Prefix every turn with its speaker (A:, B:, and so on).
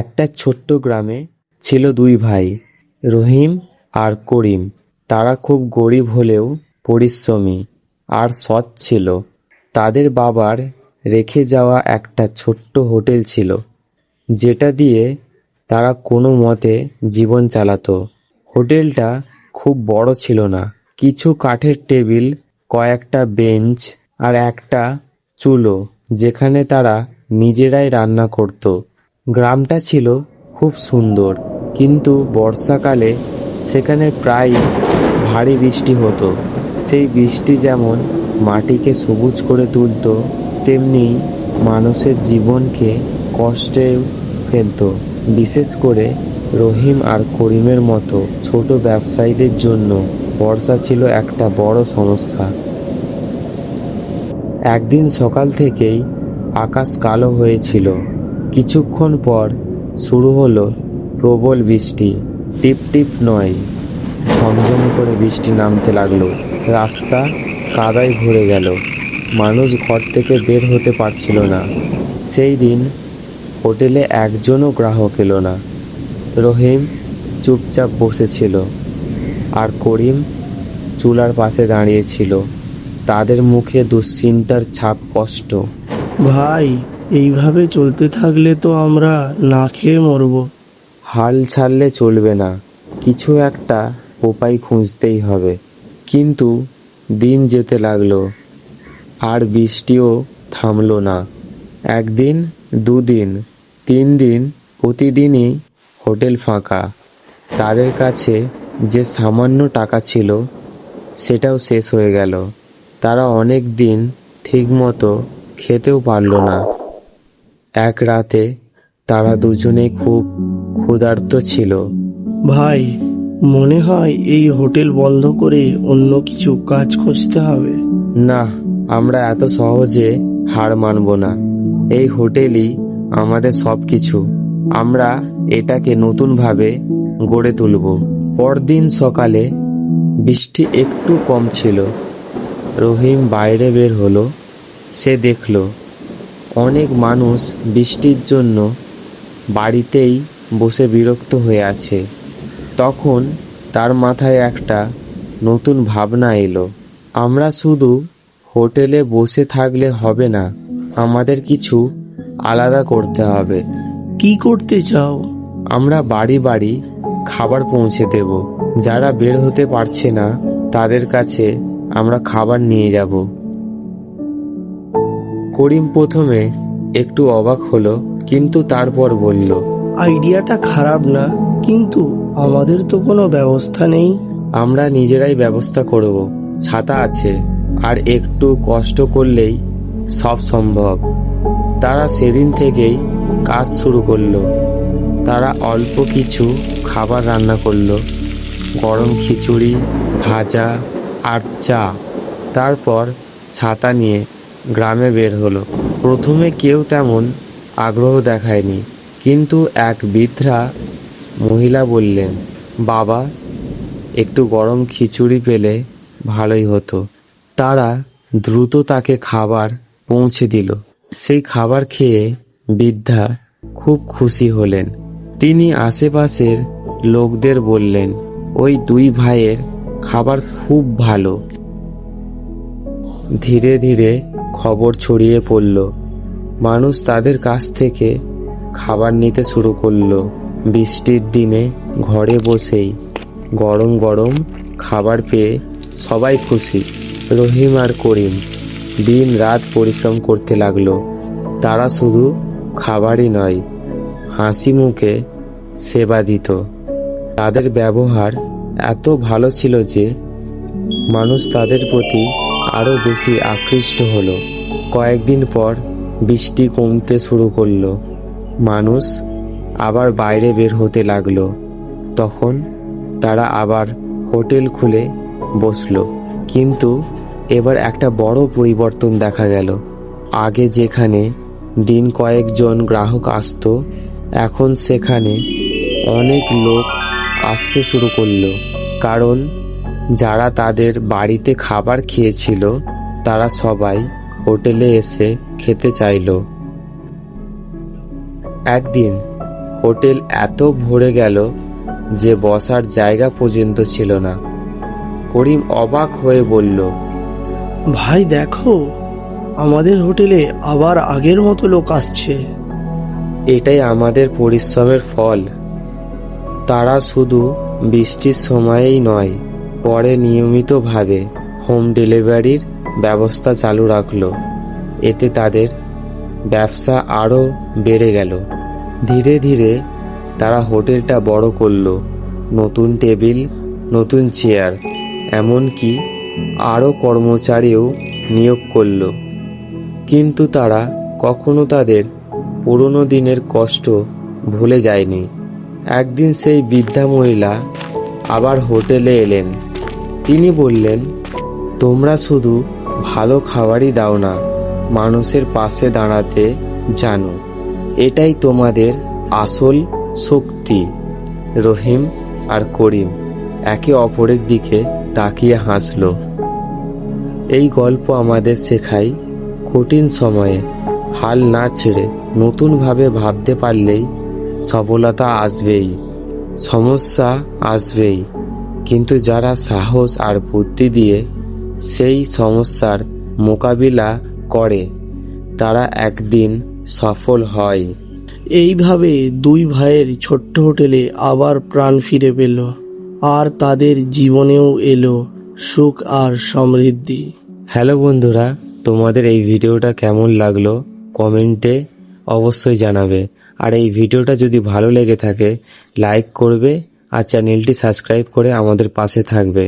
A: একটা ছোট্ট গ্রামে ছিল দুই ভাই, রহিম আর করিম। তারা খুব গরিব হলেও পরিশ্রমী আর সৎ ছিল। তাদের বাবার রেখে যাওয়া একটা ছোট্ট হোটেল ছিল, যেটা দিয়ে তারা কোনো মতে জীবন চালাতো। হোটেলটা খুব বড় ছিল না, কিছু কাঠের টেবিল, কয়েকটা বেঞ্চ আর একটা চুলো যেখানে তারা নিজেরাই রান্না করত। গ্রামটা ছিল খুব সুন্দর, কিন্তু বর্ষাকালে সেখানে প্রায় ভারী বৃষ্টি হতো। সেই বৃষ্টি যেমন মাটিকে সবুজ করে তুলতো, তেমনি মানুষের জীবনকে কষ্টে ফেলতো। বিশেষ করে রহিম আর করিমের মতো ছোট ব্যবসায়ীদের জন্য বর্ষা ছিল একটা বড় সমস্যা। একদিন সকাল থেকেই আকাশ কালো হয়েছিল। কিছুক্ষণ পর শুরু হলো প্রবল বৃষ্টি। টিপ টিপ নয়, ঝমঝম করে বৃষ্টি নামতে লাগলো। রাস্তা কাদায় ভরে গেল, মানুষ ঘর থেকে বের হতে পারছিল না। সেই দিন হোটেলে একজনও গ্রাহক এলো না। রহিম চুপচাপ বসেছিল আর করিম চুলার পাশে দাঁড়িয়েছিল। তাদের মুখে দুশ্চিন্তার ছাপ স্পষ্ট।
B: ভাই, এইভাবে চলতে থাকলে তো আমরা না খেয়ে মরবো।
A: হাল ছাড়লে চলবে না, কিছু একটা উপায় খুঁজতেই হবে। কিন্তু দিন যেতে লাগলো আর বৃষ্টিও থামলো না। একদিন, দুদিন, 3 দিন, প্রতিদিনই হোটেল ফাঁকা। তাদের কাছে যে সামান্য টাকা ছিল সেটাও শেষ হয়ে গেল। তারা অনেক দিন ঠিকমতো খেতেও পারল না। এক রাতে তারা দুজনেই খুব ক্ষুধার্ত ছিল।
B: ভাই, মনে হয় এই হোটেল বন্ধ করে অন্য কিছু কাজ খুঁজতে হবে।
A: না, আমরা এত সহজে হার মানব না। এই হোটেলই আমাদের সবকিছু। আমরা এটাকে নতুনভাবে গড়ে তুলব। পরদিন সকালে বৃষ্টি একটু কম ছিল। রহিম বাইরে বের হলো। সে দেখল অনেক মানুষ বৃষ্টির জন্য বাড়িতেই বসে বিরক্ত হয়ে আছে। তখন তার মাথায় একটা নতুন ভাবনা এলো। আমরা শুধু হোটেলে বসে থাকলে হবে না, আমাদের কিছু আলাদা করতে হবে।
B: কি করতে চাও?
A: আমরা বাড়ি বাড়ি খাবার পৌঁছে দেব। যারা বের হতে পারছে না তাদের কাছে আমরা খাবার নিয়ে যাব। করিম প্রথমে একটু অবাক হলো, কিন্তু তারপর বলল,
B: আইডিয়াটা খারাপ না, কিন্তু আমাদের তো কোনো ব্যবস্থা নেই।
A: আমরা নিজেরাই ব্যবস্থা করব। ছাতা আছে, আর একটু কষ্ট করলেই সব সম্ভব। তারা সেদিন থেকেই কাজ শুরু করলো। তারা অল্প কিছু খাবার রান্না করলো, গরম খিচুড়ি, ভাজা আর চা। তারপর ছাতা নিয়ে গ্রামে বের হলো। প্রথমে কেউ তেমন আগ্রহ দেখায়নি, কিন্তু এক বৃদ্ধা মহিলা বললেন, বাবা, একটু গরম খিচুড়ি পেলে ভালোই হতো। তারা দ্রুত তাকে খাবার পৌঁছে দিল। সেই খাবার খেয়ে বৃদ্ধা খুব খুশি হলেন। তিনি আশেপাশের লোকদের বললেন, ওই দুই ভাইয়ের খাবার খুব ভালো। ধীরে ধীরে খবর ছড়িয়ে পড়ল। মানুষ তাদের কাছ থেকে খাবার নিতে শুরু করলো। বৃষ্টির দিনে ঘরে বসেই গরম গরম খাবার পেয়ে সবাই খুশি। রহিম আর করিম দিন রাত পরিশ্রম করতে লাগলো। তারা শুধু খাবারই নয়, হাসি মুখে সেবা দিত। তাদের ব্যবহার এত ভালো ছিল যে মানুষ তাদের প্রতি আরো বেশি আকৃষ্ট হলো। কয়েকদিন পর বৃষ্টি কমতে শুরু করলো। মানুষ আবার বাইরে বের হতে লাগলো। তখন তারা আবার হোটেল খুলে বসলো। কিন্তু এবার একটা বড় পরিবর্তন দেখা গেল। আগে যেখানে দিন কয়েকজন গ্রাহক আসতো, এখন সেখানে অনেক লোক আসতে শুরু করলো। কারণ যারা তাদের বাড়িতে খাবার খেয়েছিল তারা সবাই হোটেলে এসে খেতে চাইলো। একদিন হোটেল এত ভরে গেল যে বসার জায়গা পর্যন্ত ছিল না। করিম অবাক হয়ে বলল,
B: ভাই দেখো, আমাদের হোটেলে আবার আগের মতো লোক আসছে।
A: এটাই আমাদের পরিশ্রমের ফল। তারা শুধু বৃষ্টির সময়েই নয়, পরে নিয়মিতভাবে হোম ডেলিভারির ব্যবস্থা চালু রাখলো। এতে তাদের ব্যবসা আরও বেড়ে গেল। ধীরে ধীরে তারা হোটেলটা বড় করলো, নতুন টেবিল, নতুন চেয়ার, এমনকি আরও কর্মচারীও নিয়োগ করলো। কিন্তু তারা কখনো তাদের পুরনো দিনের কষ্ট ভুলে যায়নি। একদিন সেই বৃদ্ধা মহিলা আবার হোটেলে এলেন। তিনি বললেন, তোমরা শুধু ভালো খাবারই দাও না, মানুষের পাশে দাঁড়াতে জানো। এটাই তোমাদের আসল শক্তি। রহিম আর করিম একে অপরের দিকে তাকিয়ে হাসলো। এই গল্প আমাদের শেখায়, কঠিন সময়ে হাল না ছেড়ে নতুনভাবে ভাবতে পারলেই সফলতা আসবেই। সমস্যা আসবেই, কিন্তু যারা সাহস আর বুদ্ধি দিয়ে সেই সমস্যার মোকাবিলা করে তারা একদিন সফল হয়।
B: এইভাবে দুই ভাইয়ের ছোট্ট হোটেলে আবার প্রাণ ফিরে পেল, আর তাদের জীবনেও এলো সুখ আর সমৃদ্ধি।
A: হ্যালো বন্ধুরা, তোমাদের এই ভিডিওটা কেমন লাগলো কমেন্টে অবশ্যই জানাবে। আর এই ভিডিওটা যদি ভালো লেগে থাকে লাইক করবে আর চ্যানেলটি সাবস্ক্রাইব করে আমাদের পাশে থাকবে।